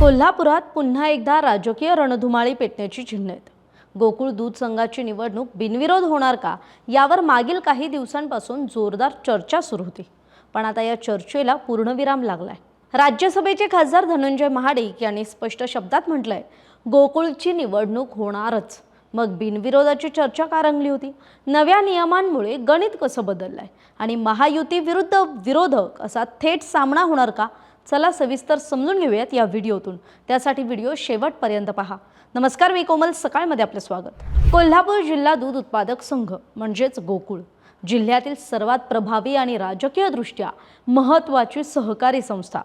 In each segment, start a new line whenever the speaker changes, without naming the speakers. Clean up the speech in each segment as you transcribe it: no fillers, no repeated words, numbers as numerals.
कोल्हापुरात पुन्हा एकदा राजकीय रणधुमाळी पेटण्याची चिन्ह आहेत। गोकुळ दूध संघाची निवडणूक बिनविरोध होणार का यावर मागील काही दिवसांपासून जोरदार चर्चा सुरू होती, पण आता या चर्चेला पूर्णविराम लागलाय। राज्यसभेचे खासदार धनंजय महाडिक यांनी स्पष्ट शब्दात म्हटलंय, गोकुळची निवडणूक होणारच। मग बिनविरोधाची चर्चा का रंगली होती? नव्या नियमांमुळे गणित कसं बदललंय आणि महायुती विरुद्ध विरोधक असा थेट सामना होणार का? चला सविस्तर समजून घेऊयात या व्हिडिओतून। त्यासाठी व्हिडिओ शेवटपर्यंत पहा। नमस्कार, मी कोमल, सकाळमध्ये आपलं स्वागत। कोल्हापूर जिल्हा दूध उत्पादक संघ म्हणजेच गोकुळ जिल्ह्यातील सर्वात प्रभावी आणि राजकीयदृष्ट्या महत्त्वाची सहकारी संस्था।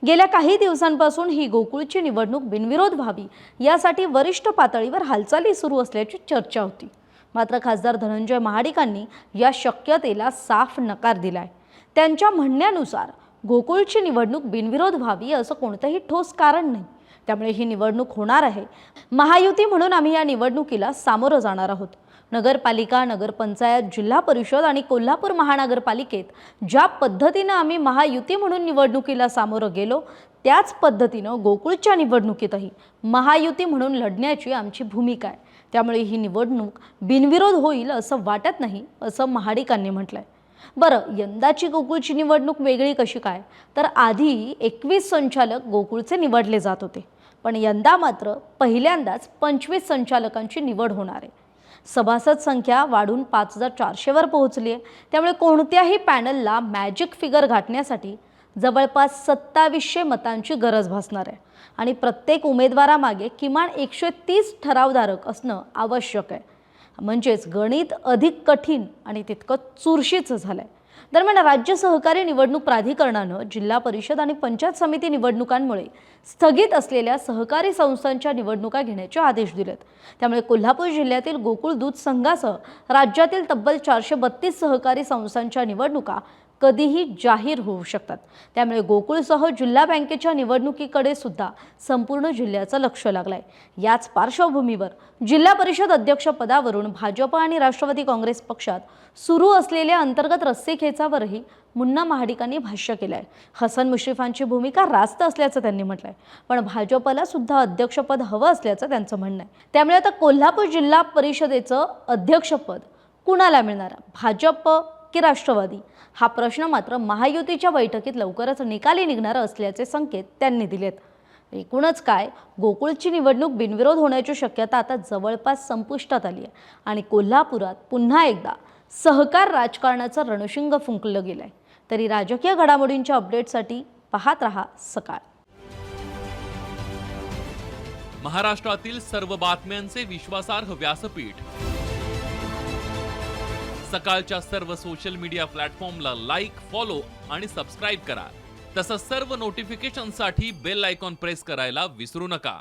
गेल्या काही दिवसांपासून ही गोकुळची निवडणूक बिनविरोध व्हावी यासाठी वरिष्ठ पातळीवर हालचाली सुरू असल्याची चर्चा होती। मात्र खासदार धनंजय महाडिकांनी या शक्यतेला साफ नकार दिलाय। त्यांच्या म्हणण्यानुसार गोकुळची निवडणूक बिनविरोध व्हावी असं कोणतंही ठोस कारण नाही, त्यामुळे ही निवडणूक होणार आहे। महायुती म्हणून आम्ही या निवडणुकीला सामोरं जाणार आहोत। नगरपालिका, नगरपंचायत, जिल्हा परिषद आणि कोल्हापूर महानगरपालिकेत ज्या पद्धतीने आम्ही महायुती म्हणून निवडणुकीला सामोरं गेलो, त्याच पद्धतीने गोकुळच्या निवडणुकीतही महायुती म्हणून लढण्याची आमची भूमिका आहे। त्यामुळे ही निवडणूक बिनविरोध होईल असं वाटत नाही, असं महाडिकांनी म्हटलंय। बरं, यंदाची गोकुळची निवडणूक वेगळी कशी काय? तर आधी 21 संचालक गोकुळचे निवडले जात होते, पण यंदा मात्र पहिल्यांदाच 25 संचालकांची निवड होणार आहे। सभासद संख्या वाढून 5400 वर पोहोचली आहे। त्यामुळे कोणत्याही पॅनलला मॅजिक फिगर गाठण्यासाठी जवळपास 2700 मतांची गरज भासणार आहे आणि प्रत्येक उमेदवारामागे किमान 130 ठरावधारक असणं आवश्यक आहे। म्हणजेच गणित अधिक कठीण आणि तितकं चुरशीचं झालंय। दरम्यान राज्य सहकारी निवडणूक प्राधिकरणानं जिल्हा परिषद आणि पंचायत समिती निवडणुकांमुळे स्थगित असलेल्या सहकारी संस्थांच्या निवडणुका घेण्याचे आदेश दिलेत। त्यामुळे कोल्हापूर जिल्ह्यातील गोकुळ दूध संघासह राज्यातील तब्बल 432 सहकारी संस्थांच्या निवडणुका कधीही जाहीर होऊ शकतात। त्यामुळे गोकुळसह जिल्हा बँकेच्या निवडणुकीकडे सुद्धा संपूर्ण जिल्ह्याचं लक्ष लागलंय। याच पार्श्वभूमीवर जिल्हा परिषद अध्यक्ष पदावरून भाजप आणि राष्ट्रवादी काँग्रेस पक्षात सुरू असलेल्या अंतर्गत रस्सीखेचावरही मुन्ना महाडिकांनी भाष्य केलंय। हसन मुश्रीफांची भूमिका रास्त असल्याचं त्यांनी म्हटलंय, पण भाजपला सुद्धा अध्यक्षपद हवं असल्याचं त्यांचं म्हणणं आहे। त्यामुळे आता कोल्हापूर जिल्हा परिषदेचं अध्यक्षपद कुणाला मिळणार, भाजप की राष्ट्रवादी, हा प्रश्न मात्र महायुतीच्या बैठकीत लवकरच निकाली निघणार असल्याचे संकेत त्यांनी दिलेत। एकूणच काय, गोकुळची निवडणूक बिनविरोध होण्याची शक्यता आता जवळपास संपुष्टात आली आहे आणि कोल्हापुरात पुन्हा एकदा सहकार राजकारणाचं रणशिंग फुंकलं गेलंय। तरी राजकीय घडामोडींच्या अपडेटसाठी पाहत रहा सकाळ।
महाराष्ट्रातील सर्व बातम्यांचे विश्वासार्ह व्यासपीठ, सकाळच्या सर्व सोशल मीडिया प्लॅटफॉर्मला लाईक, फॉलो आणि सबस्क्राईब करा। तसंच सर्व नोटिफिकेशनसाठी बेल आयकॉन प्रेस करायला विसरू नका।